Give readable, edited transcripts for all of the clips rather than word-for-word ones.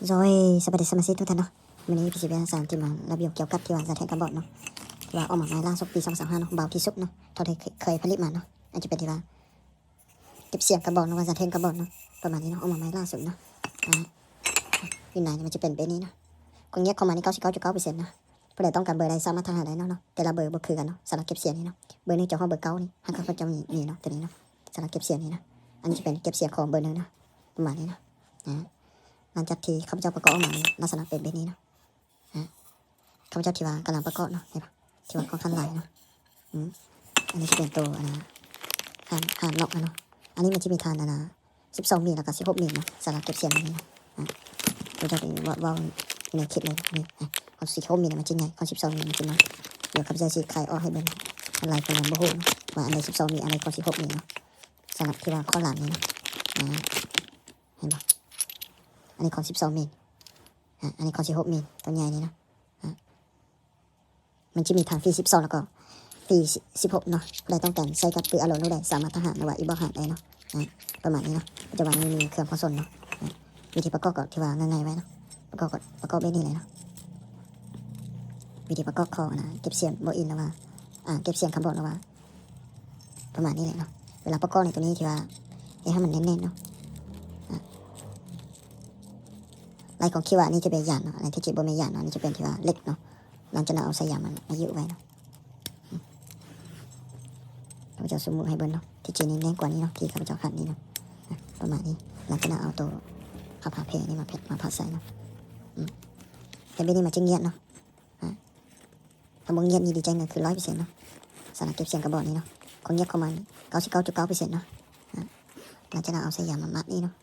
Rồi,สวัสดีสมาชิกทุกท่านเนาะวันนี้พี่สิเบียนสารที่มาระเบียบเกี่ยวกับที่ว่าจะแทงกระบอกเนาะที่ว่าออกมาใหม่ล่าสุดปี2025เนาะเบาที่สุดเนาะเท่าที่เคยผลิตมาเนาะอาจจะเป็นที่ว่าเก็บเสียงกระบอกเนาะว่าจะแทงกระบอกเนาะประมาณนี้เนาะออกมาใหม่ล่าสุดเนาะอยู่ไหนมันจะเป็นแบบนี้เนาะคนเงียบเข้ามานี่99.9%นะผู้ใดต้องการเบอร์ใดสามารถทักหาได้เนาะแต่ละเบอร์บ่คือกันเนาะสำหรับเก็บเสียงนี่เนาะเบอร์นี้จะห้องเบอร์9นี่หางเขาจะมีเนาะตัวนี้เนาะสำหรับเก็บเสียงนี่นะอันนี้จะเป็นเก็บเสียงของเบอร์1เนาะประมาณนี้เนาะหลังจากที่ข้าพเจ้าประกอบออกมาลักษณะเป็นแบบนี้เนาะข้าพเจ้าที่ว่ากำลังประกอบเนาะเห็นปะที่ว่าค่อนข้างหลายเนาะอันนี้จะเป็นตัวหานนอกเนาะอันนี้มันจะมีฐาน12 มิลแล้วก็16 มิลเนาะสำหรับเก็บเสียงนี้เนาะเราจะไปว่าในคลิปเลยนี่ของ16 มิลมันจริงไงของ12 มิลมันจริงเนาะเดี๋ยวข้าพเจ้าจะขายออกให้เป็นอะไรคนละบ่ฮู้ว่าอันใด12 มิลอันใดของ16 มิลเนาะสำหรับที่ว่าข้อหลังนี้นะเห็นปะอันนี้ของ12 มิลอันนี้ของ16 มิลตัวใหญ่นี่นะมันจะมีทางฟรี12แล้วก็ฟรี16เนาะใครต้องการใช้กับปืนอารมณ์ได้สามารถทหารหรือว่าอีบอหารได้เนาะประมาณนี้เนาะปัจจุบันนี้มีเครื่องคอนโซลเนาะวิธีประกอบก็ที่ว่าง่ายๆไว้เนาะประกอบแบบนี้เลยเนาะวิธีประกอบคอนะเก็บเสียงโบอินแล้วว่าเก็บเสียงคำบอกแล้วว่าประมาณนี้เลยเนาะเวลาประกอบในตัวนี้ที่ว่าให้มันแน่นๆเนาะลายของคิวนี่จะเป็นยานเนาะอะไรที่จีบเป็นยานเนาะนี่จะเป็นที่ว่าเล็กเนาะหลังจากนั้นเอาสายยางมันมายึดไว้เนาะข้าพเจ้าสมมุติให้เบิ้ลเนาะที่จีนี่แน่นกว่านี้เนาะที่ข้าพเจ้าขัดนี่เนาะประมาณนี้หลังจากนั้นเอาตัวผ้าเพนี่มาพัดใส่เนาะแต่ไม่ได้มาจึงเงียบเนาะถ้าบ่เงียบนี่ดีใจเงินคือ100%เนาะสำหรับเก็บเสียงกระบอกนี้เนาะคนเงียบเข้ามา99.9%เนาะหลังจากนั้นเอาสายยางมามัดนี่เนาะ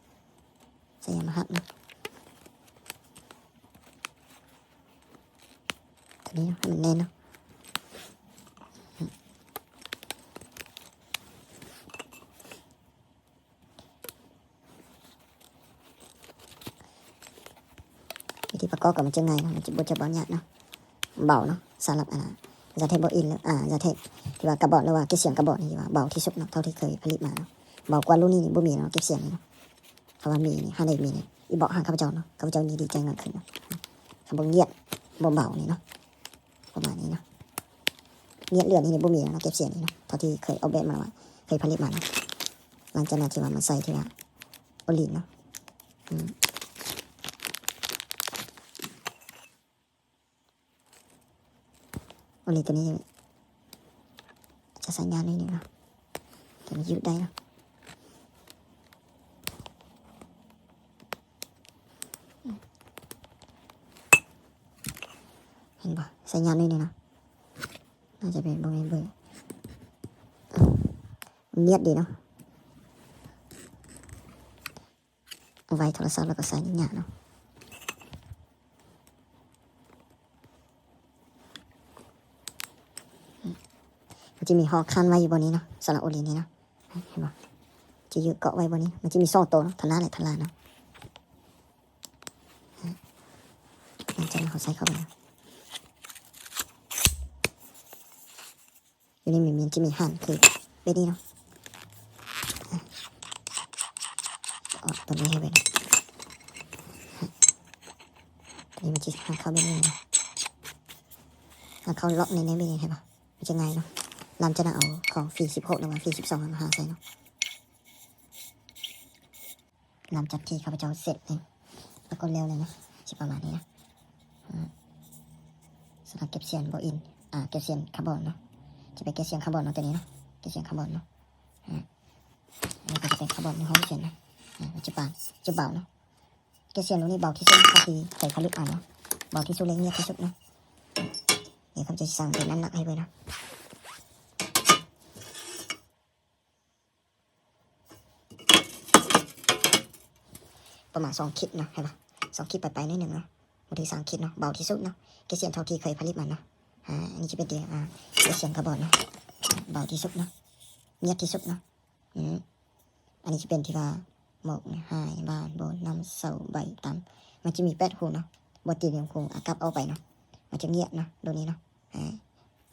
สายยางมาหัดเนาะตัวนี้ให้มันแน่นเนาะวิธีประกอบกับมันจะง่ายเนาะมันจะบดจะบอลยากเนาะเบาเนาะสำหรับจะเทปโบอินหรือจะเทปที่ว่ากระบอกหรือว่าเก็บเสียงกระบอกนี่ว่าเบาที่สุดเนาะเท่าที่เคยผลิตมาเนาะเบากว่ารุ่นนี้บ่มีเนาะเก็บเสียงนี่เนาะเพราะว่ามีนี่5ได้มีนี่อีบอกหางข้าพเจ้าเนาะข้าพเจ้านี่ดีใจมากขึ้นเนาะถ้าบ่เงียบบ่เบานี่เนาะประมาณนี้เนาะเงียบเรื่องนี่บ่มีเนาะเก็บเสียงนี่เนาะเท่าที่เคยเอาแบบมาว่าเคยผลิตมาเนาะหลังจากนั้นที่ว่ามาใส่ที่ว่าโอลินเนาะโอลินตัวนี้จะใส่งานนิดนึงเนาะแต่มันยืดได้เนาะเห็นปะใส่งานนิดนึงเนาะน่าจะเป็นบริเวณเบอร์เนียบดีเนาะเอาไว้โทรศัพท์แล้วก็ใส่นิดหน่อยเนาะมันจะมีหอคันไว้อยู่บนนี้เนาะสำหรับโอลินนี่เนาะเห็นปะจะยืดเกาะไว้บนนี้มันจะมี2 ตัวเนาะทางหน้าและทางหลังเนาะหลังจากนั้นเขาใส่เข้าไปอยู่ในมีจะมีหั่นคือเบนี้เนาะตัวนี้ให้ไปนะตัวนี้มันจะเข้าเบนี้เนาะเข้าล็อกในเบนี้ให้ปะมันจะง่ายเนาะลำจะเอาของฟรี16หรือว่าฟรี12มาหาใส่เนาะลำจากที่ข้าพเจ้าเสร็จเลยแล้วก็เร็วเลยนะจะประมาณนี้นะสำหรับเก็บเสียงโบอินเก็บเสียงคาร์บอนเนาะจะเป็นเก็บเสียงคาร์บอนเนาะตัวนี้เนาะเก็บเสียงคาร์บอนเนาะอันนี้ก็จะเป็นคาร์บอนในห้องเสียงนะจะเบาเนาะเก็บเสียงตรงนี้เบาที่สุดก็คือใส่ผลิตเนาะเบาที่สุดเลยเงียบที่สุดเนาะเดี๋ยวเขาจะสั่งเป็นน้ำหนักให้เลยนะประมาณ2 คิดเนาะเห็นปะ2 คิดไปนิดนึงเนาะบางที3 คิดเนาะเบาที่สุดเนาะเก็บเสียงเท่าที่เคยผลิตมาเนาะอันนี้จะเป็นเดียวเก็บเสียงคาร์บอนเนาะเบาที่สุดเนาะเงียบที่สุดเนาะอันนี้จะเป็นที่ว่าหมกหายบานบนน้ำเสาใบตำมันจะมี8 หูเนาะบทตีเรียงหูกับเอาไปเนาะมันจะเงียบเนาะตัวนี้เนาะ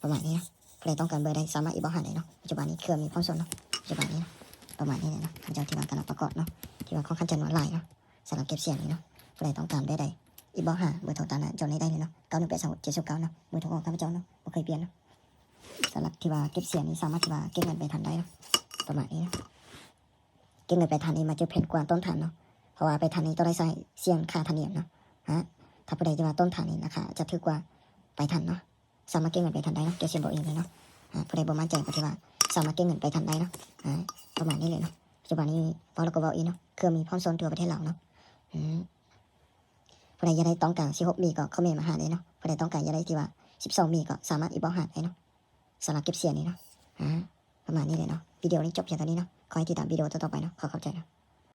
ประมาณนี้นะใครต้องการเบอร์ใดสามารถอีบอกหาได้เนาะปัจจุบันนี้เครื่องมีพร้อมส่งเนาะปัจจุบันนี้นะประมาณนี้เลยเนาะข้าพเจ้าที่ว่าการประกอบเนาะที่ว่าค่อนข้างจะน้อยลายเนาะสำหรับเก็บเสียงนี้เนาะ ผู้ใดต้องการได้ใดอีบอกหาเบอร์โทรตามหน้าจอนี้ได้เลยเนาะ9182 709เนาะเบอร์โทรของข้าพเจ้าเนาะบ่เคยเปลี่ยนเนาะสำหรับที่ว่าเก็บเสียงนี่สามารถที่ว่าเก็บเงินไปทันได้เนาะประมาณนี้นะเก็บเงินไปทันนี่มาจะแพงกว่าต้นทานเนาะเพราะว่าไปทันนี้ต้องได้ใช้เสียงค่าธรรมเนียมเนาะถ้าผู้ใดจะว่าต้นทานนี่นะคะจะถือกว่าไปทันเนาะสามารถเก็บเงินไปทันได้เนาะเก็บเสียงบอกเองเลยเนาะผู้ใดบ่มั่นใจก็ที่ว่าสามารถเก็บเงินไปทันได้เนาะประมาณนี้เลยเนาะปัจจุบันนี้พอเราก็บอกอีเนาะเครือมีพร้อมโซนทั่วประเทศเราเนาะผู้ใดอยากได้ต้องการ16มีก็คอมเมนต์มาหาเลยเนาะผู้ใดต้องการอยากได้ที่ว่า12มีก็สามารถอีบอกหาได้เนาะสำหรับเก็บเสียงนี่เนาะประมาณนี้เลยเนาะวิดีโอนี้จบเพียงเท่านี้เนาะขอให้ติดตามวิดีโอต่อๆไปเนาะขอเข้าใจนะ